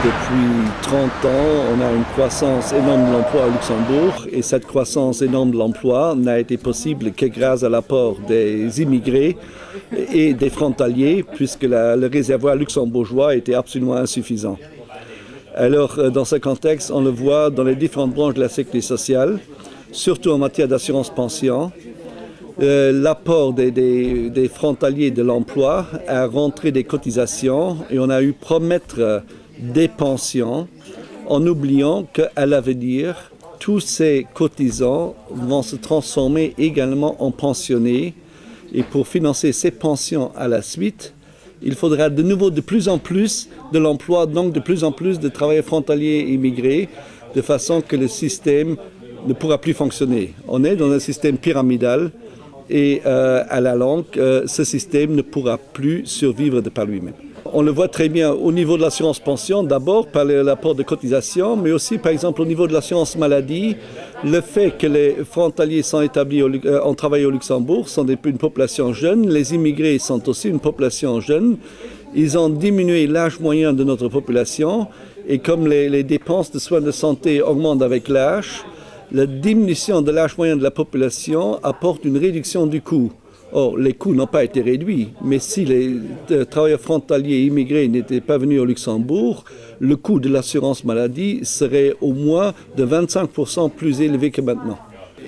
Depuis 30 ans, on a une croissance énorme de l'emploi au Luxembourg et cette croissance énorme de l'emploi n'a été possible que grâce à l'apport des immigrés et des frontaliers puisque le réservoir luxembourgeois était absolument insuffisant. Alors, dans ce contexte, on le voit dans les différentes branches de la sécurité sociale, surtout en matière d'assurance pension. L'apport des frontaliers de l'emploi a rentré des cotisations et on a eu promettre des pensions en oubliant qu'à l'avenir, tous ces cotisants vont se transformer également en pensionnés et pour financer ces pensions à la suite, il faudra de nouveau de plus en plus de l'emploi, donc de plus en plus de travailleurs frontaliers immigrés, de façon que le système ne pourra plus fonctionner. On est dans un système pyramidal et à la longue, ce système ne pourra plus survivre de par lui-même. On le voit très bien au niveau de l'assurance pension, d'abord par l'apport de cotisation, mais aussi par exemple au niveau de l'assurance maladie, le fait que les frontaliers sont établis en travail au Luxembourg sont une population jeune, les immigrés sont aussi une population jeune, ils ont diminué l'âge moyen de notre population et comme les dépenses de soins de santé augmentent avec l'âge, la diminution de l'âge moyen de la population apporte une réduction du coût. Or, les coûts n'ont pas été réduits, mais si les travailleurs frontaliers immigrés n'étaient pas venus au Luxembourg, le coût de l'assurance maladie serait au moins de 25% plus élevé que maintenant.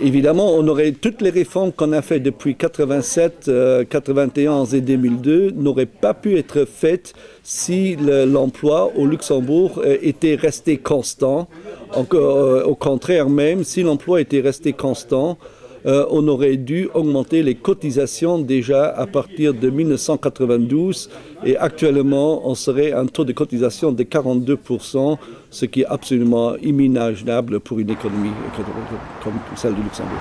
Évidemment, on aurait toutes les réformes qu'on a faites depuis 87, 91 et 2002 n'auraient pas pu être faites si l'emploi au Luxembourg était resté constant. Au contraire même, si l'emploi était resté constant, on aurait dû augmenter les cotisations déjà à partir de 1992 et actuellement on serait à un taux de cotisation de 42%, ce qui est absolument inimaginable pour une économie comme celle du Luxembourg.